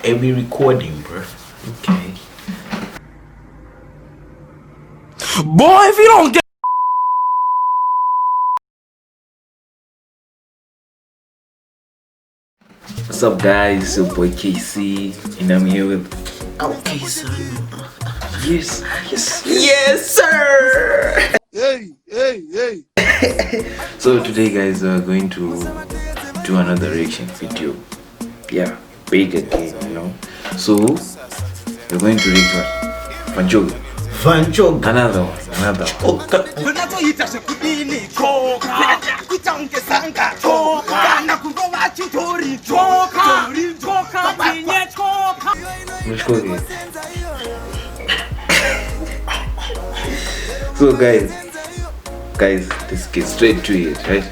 every recording, bro. Okay. Boy, if you don't get. What's up, guys? It's your boy KC, and I'm here with. Okay, son. Yes, sir. Hey. So today, guys, we're going to do another reaction video. Yeah, big again, you know. So we're going to react what? Choga. Another one. So guys, let's get straight to it, right?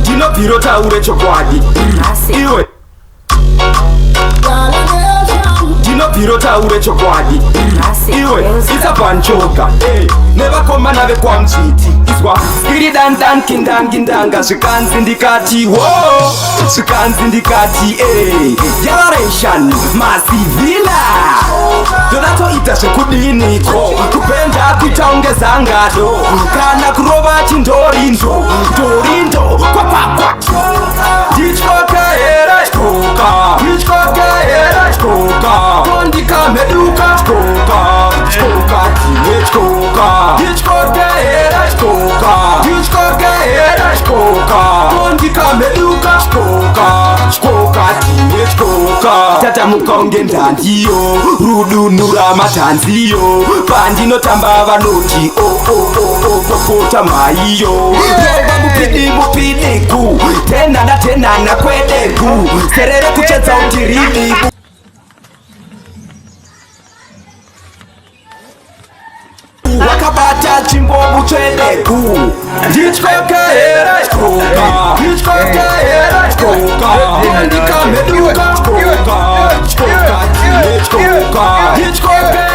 Ndinobviro ure chokwadi iwe ndinobviro taure chokwadi iwe isapanchoka nevakomana vekwamzviti izwa iri dandangindangindanga zvikanzi ndikati wo zvikanzi ndikati generation masivila ndodatoita zvekudiniko kupenda kuita unge zangado kana kurova chindorindo kwapakwa ndichoka here choka kondikameduka choka tine choka here choka kondikameduka choka tine choka tatamuka unge ndandiyo rudunura matanziyo pandinotamba vanoti popota maiyo rova mupidiku tenana kwedeku serere kuchetsa utiridi wakabata chimbobu chedeku ndichoka here choka ndikameduka choka tine choka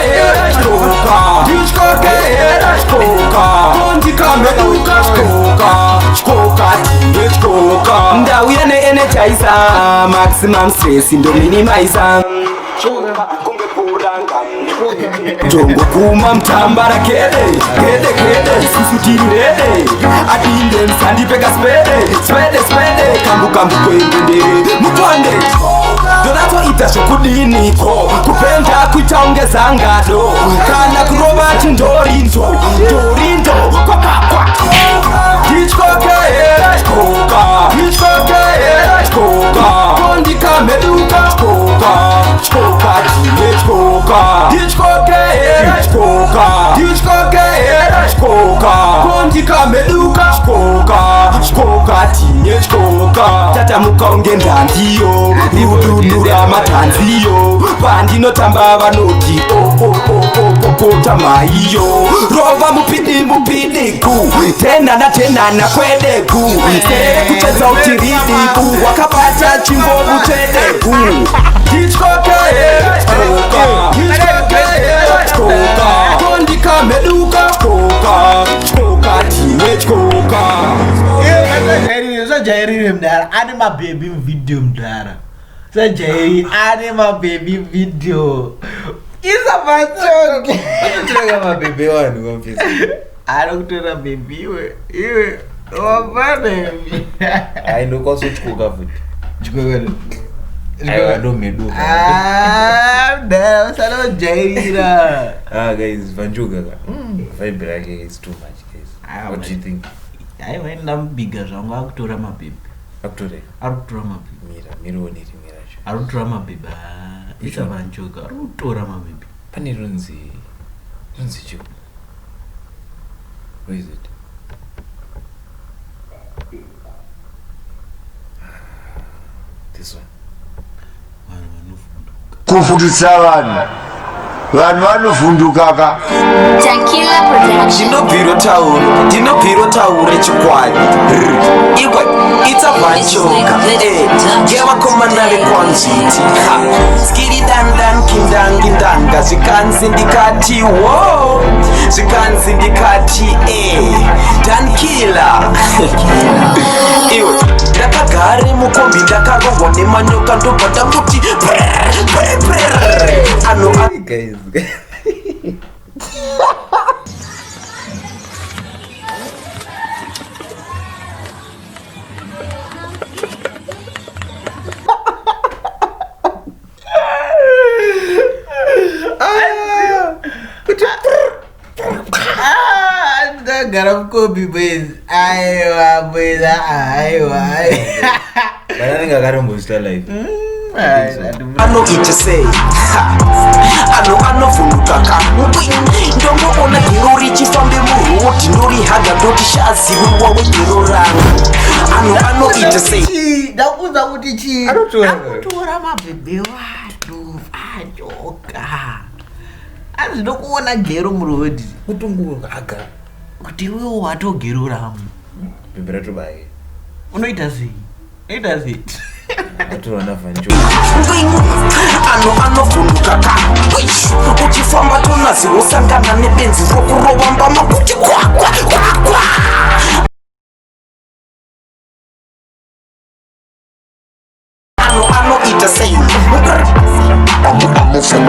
here choka kondikameduka choka tine choka ndauya neenergizer maximum stress ndominimizer Jongo kuma mtambara kede susutirede adinde msandipeka spede kambu kwendende mutwande ndodatoita zvekudiniko kupenda kuita unge zangado kana kurova chindorindo kwapakwa ndichoka here choka kondikameduka choka tine choka ndichoka here choka kondikameduka choka tine choka tatamuka unge ndandiyo riudunura matanziyo pandinotamba vanoti popota maiyo rova mupidiku tenana kwedeku serere kuchetsa utiridiku wakabata chimbobu chedeku ndichoka here choka kondikameduka choka tine choka Sajairi mdara ane mababy video mdara sajairi ane mababy video isa pachoke Anatora mababy wanu wamfisa. Anakutora baby iwe wapane Ndo kwaso Choga futhi. Choga ndo meduka. Mdara usalo jaira. Guys, Vanchoga. Vibe like is too much, guys. What do you think? I went bigger zvangu akutora mababy. Akutora mababy. Mira oniri. Akutora mababy. Isa Vanchoga akutora mababy. Pane runzi chiu. Where is it? This one. Kufundisa vanhu vanhu vanovhundukaka Tequila production. Dinobhiro taure chikwadi. Iwe ita vanchoka. Geva komanda rekwanziti. Skiri dan kindanga zikanzi ndikati wo. Zikanzi ndikati Dankila. Iwe ndakagare mukombi ndakarongwa nemanyoka ndobva kuti Guys. Garam kopi boys. Aiwa boys. Aiwa. Banana nggak garam bos live. Ano itse ano vunduka ndongo ona girori chifambe muruti ndori haga doti shazi wawe giroranga ano itse Ndakuza kuti chi. Akutora mabhebhe watu ajoka. Azvinokuona gero murodhi. Kutunguka aga. Kuti wewe watogero ramu. Bhebhe ratobaye. Unoita sei? Unoita sei? Atorana vanjo. Ano vunduka uchifamba tonazi wosangana nebenzi rokurowamba makuti kwakwa ano itse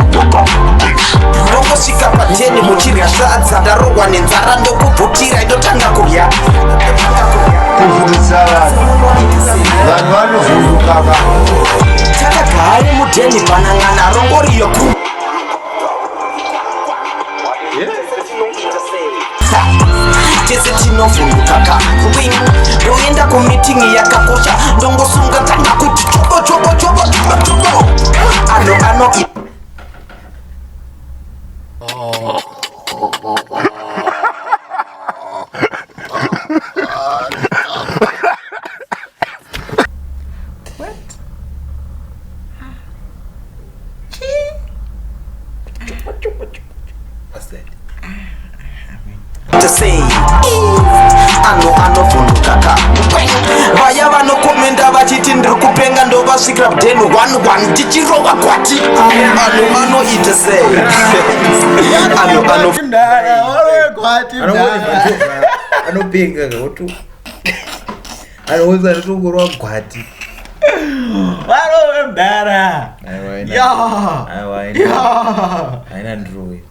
ndongosvika pateni muchirya sadza ndarogwa nenzara ndokubvutira indotanga kurya Vanhu vanovhunduka takagare mudheni panang'ana rongoriyo tese tinovhunduka ndoenda kumitingi yakakosha ndongosunga tanga kuti chobo ano What's that? to say ano vunduka vaya vanokomenda vachiti ndiri kupenga ndovasvikira kudheni 1 tichirova kwati ano ite sei Anopenga goto. Anoza notongorwa gwati. Varo mdara. Aina ndrowe.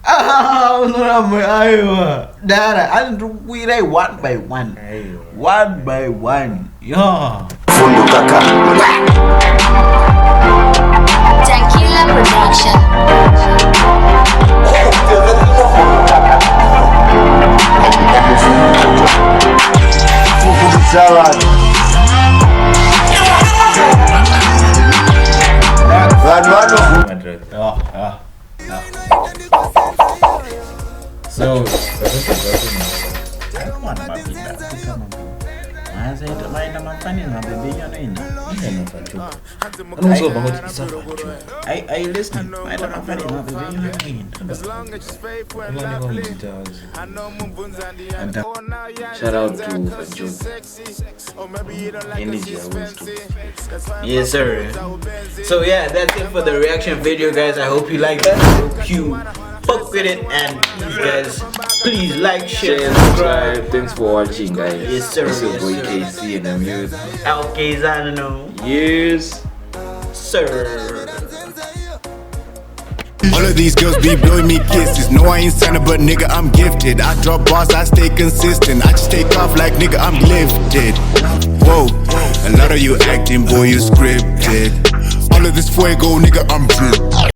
Unorame aiwa. Dara, andikuirai 1 by 1. 1 by 1. vunduka Tequila production. So, maita mafanirwa bebenyo noina. I listen. Maita mafanirwa bebenyo noina. Shout out to Vanjo. Energy always too. Yes, sir. So yeah, that's it for the reaction video, guys. I hope you like that. I hope you fuck with it, and please like, share, subscribe. Thanks for watching, guys. Yes, sir. It's your Yes, boy sir. KC and I'm here. Okay, I don't know. Yes, Sir. All of these girls be blowing me kisses. No, I ain't Santa, but nigga, I'm gifted. I drop bars, I stay consistent. I just take off like nigga, I'm lifted. Whoa, a lot of you acting, boy, you scripted. All of this fuego, nigga, I'm drip.